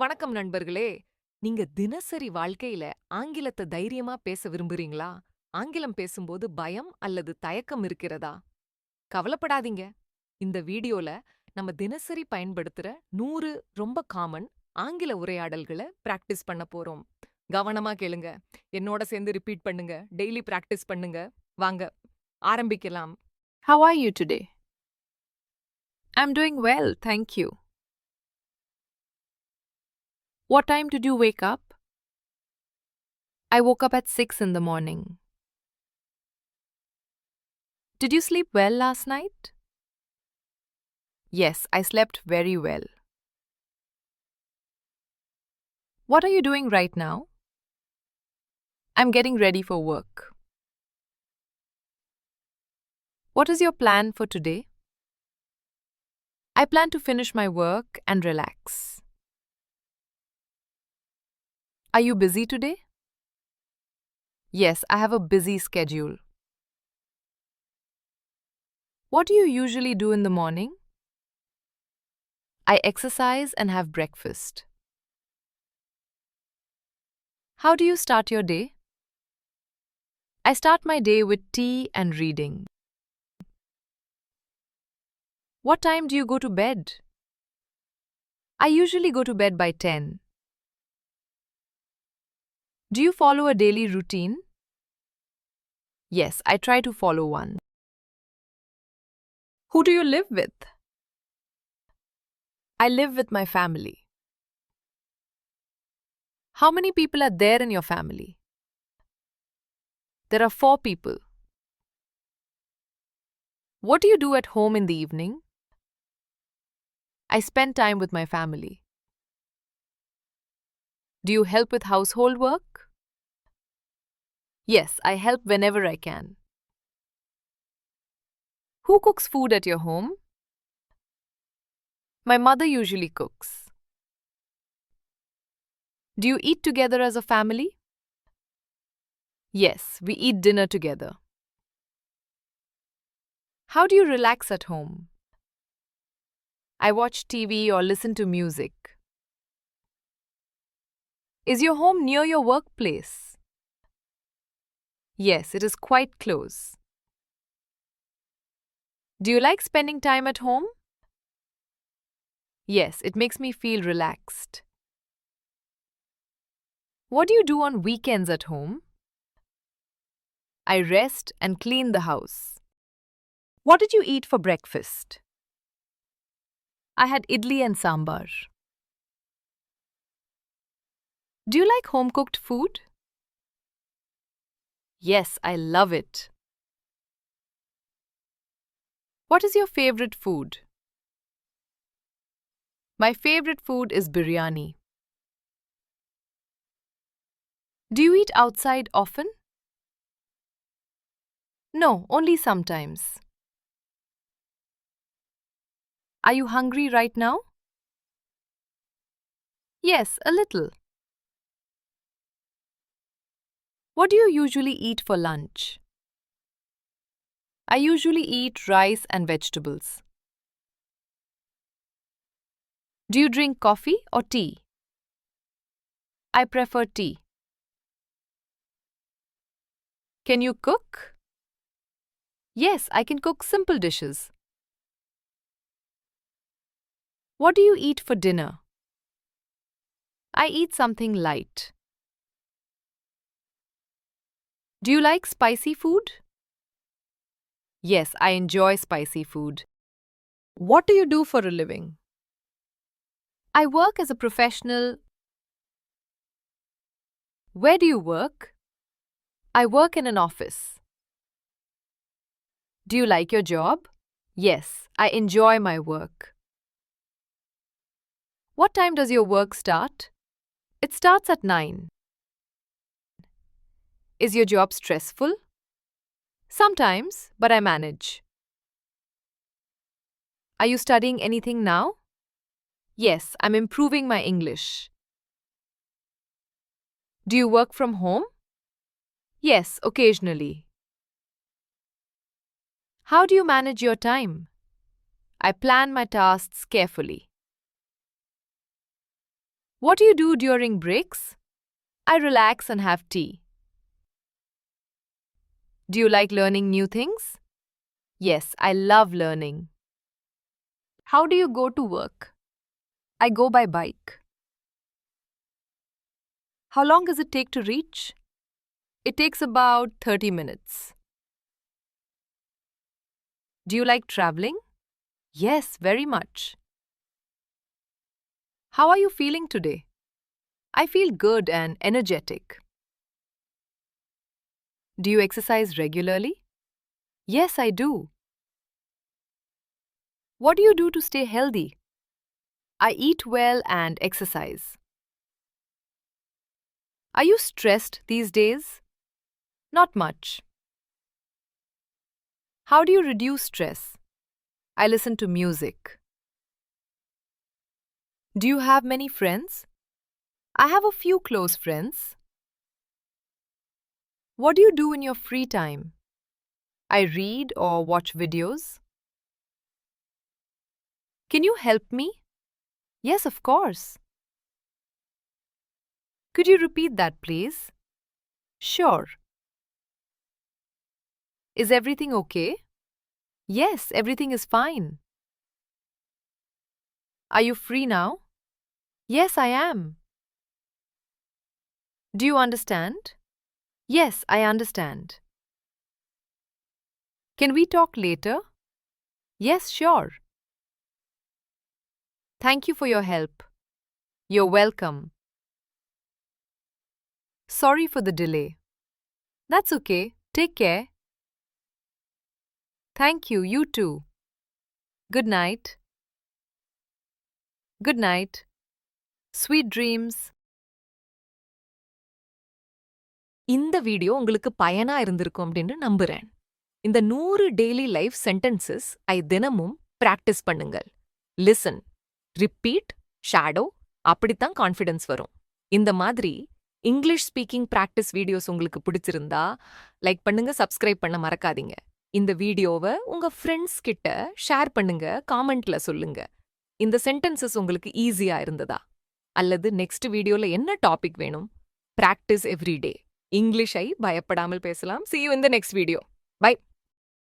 வணக்கம் நண்பர்களே. நீங்க தினசரி வாழ்க்கையில ஆங்கிலத்த தைரியமா பேச விரும்புறீங்களா? ஆங்கிலம் பேசும்போது பயம் அல்லது தயக்கம் இருக்கிறதா? கவலைப்படாதீங்க. இந்த வீடியோல நம்ம தினசரி பயன்படுத்துற 100 ரொம்ப காமன் ஆங்கில உரையாடல்கள பிராக்டிஸ் பண்ண போறோம். கவனமா கேளுங்க. என்னோட சேர்ந்து ரிப்பீட் பண்ணுங்க. டெய்லி பிராக்டிஸ் பண்ணுங்க. வாங்க ஆரம்பிக்கலாம். How are you today? I'm doing well, thank you. What time did you wake up? I woke up at 6 in the morning. Did you sleep well last night? Yes, I slept very well. What are you doing right now? I'm getting ready for work. What is your plan for today? I plan to finish my work and relax. Are you busy today? Yes, I have a busy schedule. What do you usually do in the morning? I exercise and have breakfast. How do you start your day? I start my day with tea and reading. What time do you go to bed? I usually go to bed by 10. Do you follow a daily routine? Yes, I try to follow one. Who do you live with? I live with my family. How many people are there in your family? There are 4 people. What do you do at home in the evening? I spend time with my family. Do you help with household work? Yes, I help whenever I can. Who cooks food at your home? My mother usually cooks. Do you eat together as a family? Yes, we eat dinner together. How do you relax at home? I watch TV or listen to music. Is your home near your workplace? Yes, it is quite close. Do you like spending time at home? Yes, it makes me feel relaxed. What do you do on weekends at home? I rest and clean the house. What did you eat for breakfast? I had idli and sambar. Do you like home-cooked food? Yes, I love it. What is your favorite food? My favorite food is biryani. Do you eat outside often? No, only sometimes. Are you hungry right now? Yes, a little. What do you usually eat for lunch? I usually eat rice and vegetables. Do you drink coffee or tea? I prefer tea. Can you cook? Yes, I can cook simple dishes. What do you eat for dinner? I eat something light. Do you like spicy food? Yes, I enjoy spicy food. What do you do for a living? I work as a professional. Where do you work? I work in an office. Do you like your job? Yes, I enjoy my work. What time does your work start? It starts at 9. Is your job stressful? Sometimes, but I manage. Are you studying anything now? Yes, I'm improving my English. Do you work from home? Yes, occasionally. How do you manage your time? I plan my tasks carefully. What do you do during breaks? I relax and have tea. Do you like learning new things? Yes, I love learning. How do you go to work? I go by bike. How long does it take to reach? It takes about 30 minutes. Do you like traveling? Yes, very much. How are you feeling today? I feel good and energetic. Do you exercise regularly? Yes, I do. What do you do to stay healthy? I eat well and exercise. Are you stressed these days? Not much. How do you reduce stress? I listen to music. Do you have many friends? I have a few close friends. What do you do in your free time? I read or watch videos. Can you help me? Yes, of course. Could you repeat that, please? Sure. Is everything okay? Yes, everything is fine. Are you free now? Yes, I am. Do you understand? Yes, I understand. Can we talk later? Yes, sure. Thank you for your help. You're welcome. Sorry for the delay. That's okay. Take care. Thank you, you too. Good night. Good night. Sweet dreams. இந்த video உங்களுக்கு பயனா இருந்திருக்கும் அப்படின்னு நம்புறேன். இந்த 100 daily life sentences தினமும் practice பண்ணுங்கள். Listen, repeat, shadow, அப்படித்தான் confidence வரும். இந்த மாதிரி இங்கிலீஷ் ஸ்பீக்கிங் பிராக்டிஸ் வீடியோஸ் உங்களுக்கு பிடிச்சிருந்தா லைக் பண்ணுங்க, சப்ஸ்கிரைப் பண்ண மறக்காதீங்க. இந்த வீடியோவை உங்க ஃப்ரெண்ட்ஸ் கிட்ட ஷேர் பண்ணுங்க, காமெண்ட்ல சொல்லுங்க. இந்த சென்டென்சஸ் உங்களுக்கு ஈஸியா இருந்ததா? அல்லது நெக்ஸ்ட் வீடியோல என்ன டாபிக் வேணும்? Practice every day. இங்கிலீஷை பயப்படாமல் பேசலாம். See you in the next video. Bye.